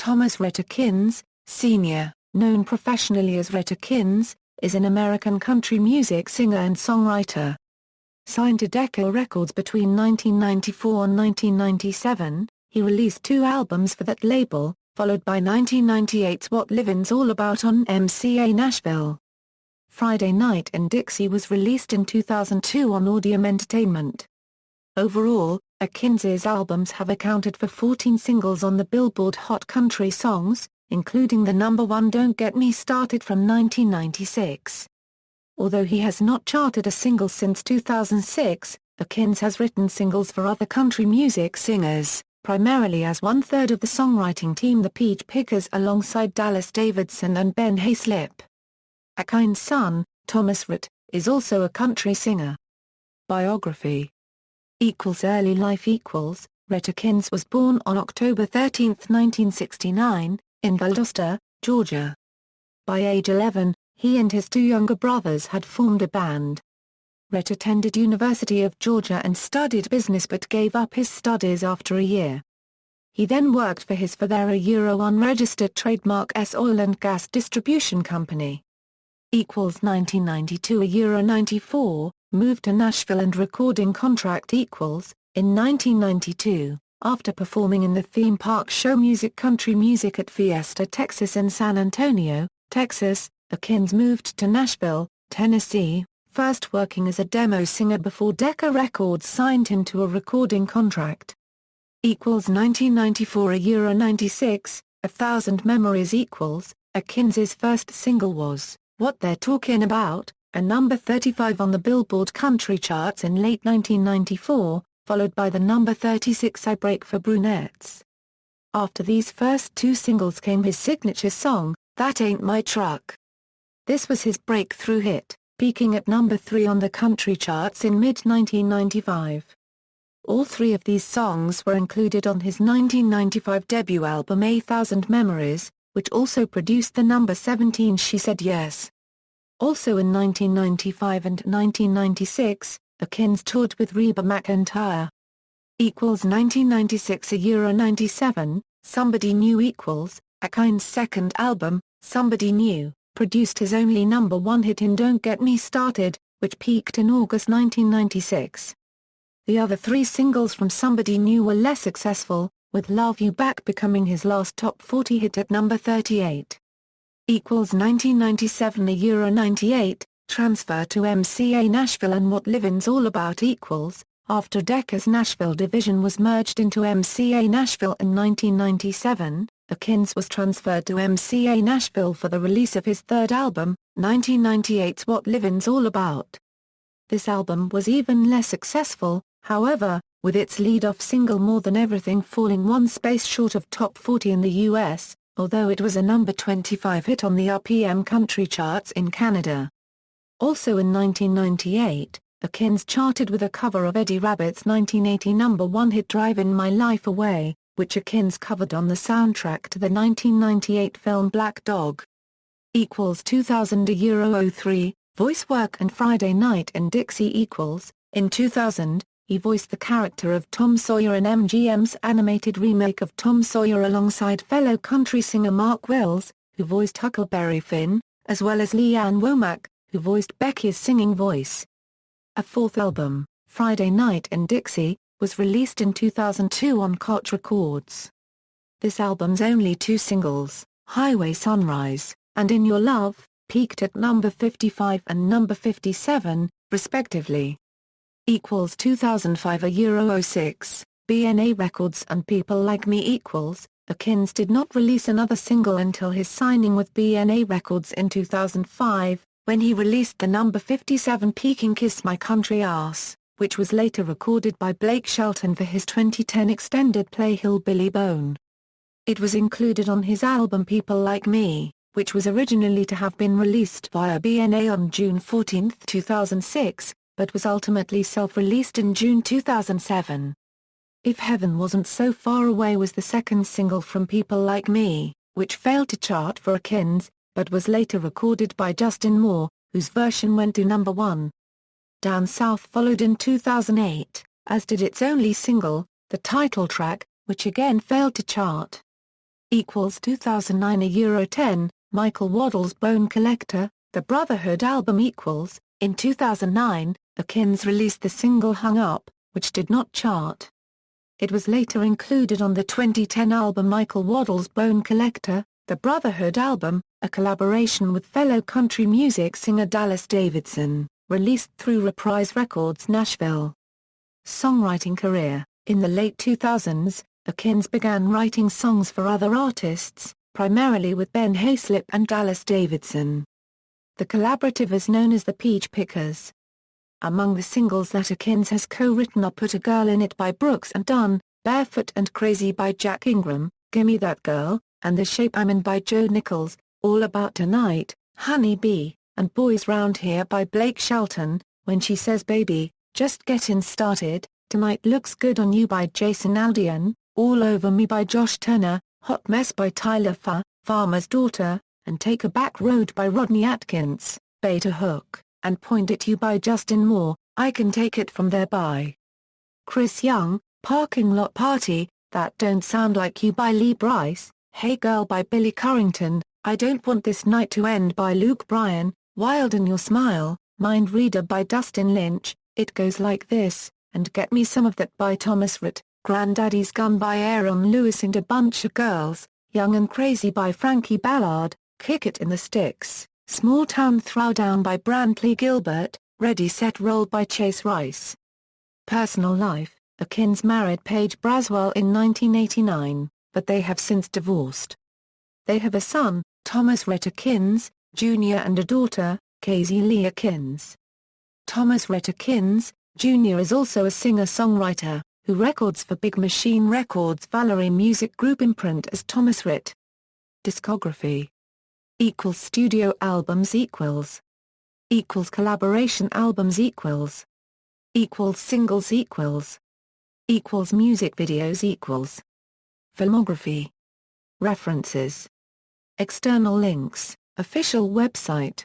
Thomas Rhett Akins, Sr., known professionally as Rhett Akins, is an American country music singer and songwriter. Signed to Decca Records between 1994 and 1997, he released 2 albums for that label, followed by 1998's What Livin's All About on MCA Nashville. Friday Night in Dixie was released in 2002 on Audium Entertainment. Overall, Akins's albums have accounted for 14 singles on the Billboard Hot Country Songs, including the number 1 Don't Get Me Started from 1996. Although he has not charted a single since 2006, Akins has written singles for other country music singers, primarily as one-third of the songwriting team the Peach Pickers alongside Dallas Davidson and Ben Hayslip. Akins' son, Thomas Rhett, is also a country singer. Biography. Early life. Rhett Akins was born on October 13, 1969, in Valdosta, Georgia. By age 11, he and his 2 younger brothers had formed a band. Rhett attended University of Georgia and studied business but gave up his studies after a year. He then worked for his unregistered trademark oil and gas distribution company. 1992 94, moved to Nashville and recording contract in 1992, after performing in the theme park show Music Country Music at Fiesta Texas in San Antonio, Texas. Akins moved to Nashville, Tennessee, first working as a demo singer before Decca Records signed him to a recording contract. 1994 96, 1,000 Memories. Akins's first single was What They're Talking About, a number 35 on the Billboard country charts in late 1994, followed by the number 36 I Break for Brunettes. After these first 2 singles came his signature song, That Ain't My Truck. This was his breakthrough hit, peaking at number 3 on the country charts in mid-1995. All 3 of these songs were included on his 1995 debut album 1,000 Memories, which also produced the number 17 She Said Yes. Also in 1995 and 1996, Akins toured with Reba McEntire. 1996 97, Somebody New. Akins' second album, Somebody New, produced his only number 1 hit in Don't Get Me Started, which peaked in August 1996. The other 3 singles from Somebody New were less successful, with Love You Back becoming his last top 40 hit at number 38. 1997 98, transfer to MCA Nashville and What Livin's All About. After Decca's Nashville division was merged into MCA Nashville in 1997, Akins was transferred to MCA Nashville for the release of his 3rd album, 1998's What Livin's All About. This album was even less successful, however, with its lead-off single More Than Everything falling 1 space short of top 40 in the US, although it was a number 25 hit on the RPM country charts in Canada. Also in 1998, Akins charted with a cover of Eddie Rabbitt's 1980 number 1 hit Drivin' My Life Away, which Akins covered on the soundtrack to the 1998 film Black Dog. 2000 03, voice work and Friday Night in Dixie. In 2000, he voiced the character of Tom Sawyer in MGM's animated remake of Tom Sawyer alongside fellow country singer Mark Wills, who voiced Huckleberry Finn, as well as Leanne Womack, who voiced Becky's singing voice. A 4th album, Friday Night in Dixie, was released in 2002 on Koch Records. This album's only 2 singles, Highway Sunrise, and In Your Love, peaked at number 55 and number 57, respectively. 2005 06, BNA Records and People Like Me. Akins did not release another single until his signing with BNA Records in 2005, when he released the number 57 peaking Kiss My Country Ass, which was later recorded by Blake Shelton for his 2010 extended play Hillbilly Bone. It was included on his album People Like Me, which was originally to have been released via BNA on June 14, 2006, but was ultimately self-released in June 2007. If Heaven Wasn't So Far Away was the 2nd single from People Like Me, which failed to chart for Akins, but was later recorded by Justin Moore, whose version went to number 1. Down South followed in 2008, as did its only single, the title track, which again failed to chart. equals 2009 €10, Michael Waddle's Bone Collector, The Brotherhood album equals, in 2009, Akins released the single Hung Up, which did not chart. It was later included on the 2010 album Michael Waddle's Bone Collector, The Brotherhood album, a collaboration with fellow country music singer Dallas Davidson, released through Reprise Records Nashville. Songwriting career. In the late 2000s, Akins began writing songs for other artists, primarily with Ben Hayslip and Dallas Davidson. The collaborative is known as the Peach Pickers. Among the singles that Akins has co-written are Put a Girl in It by Brooks and Dunn, Barefoot and Crazy by Jack Ingram, Gimme That Girl, and The Shape I'm In by Joe Nichols, All About Tonight, Honey Bee, and Boys Round Here by Blake Shelton, When She Says Baby, Just Gettin' Started, Tonight Looks Good on You by Jason Aldean, All Over Me by Josh Turner, Hot Mess by Tyler Farr, Farmer's Daughter, and Take a Back Road by Rodney Atkins, Beta Hook, and Point at You by Justin Moore, I Can Take It From There by Chris Young, Parking Lot Party, That Don't Sound Like You by Lee Brice, Hey Girl by Billy Currington, I Don't Want This Night to End by Luke Bryan, Wild in Your Smile, Mind Reader by Dustin Lynch, It Goes Like This, and Get Me Some of That by Thomas Rhett, Granddaddy's Gun by Aaron Lewis and A Bunch of Girls, Young and Crazy by Frankie Ballard, Kick It in the Sticks, Small Town Throwdown by Brantley Gilbert, Ready Set Roll by Chase Rice. Personal life. Akins married Paige Braswell in 1989, but they have since divorced. They have a son, Thomas Rhett Akins, Jr. and a daughter, Casey Lee Akins. Thomas Rhett Akins, Jr. is also a singer-songwriter, who records for Big Machine Records' Valerie Music Group imprint as Thomas Rhett. Discography. Studio albums collaboration albums singles music videos Filmography. References. External links, official website.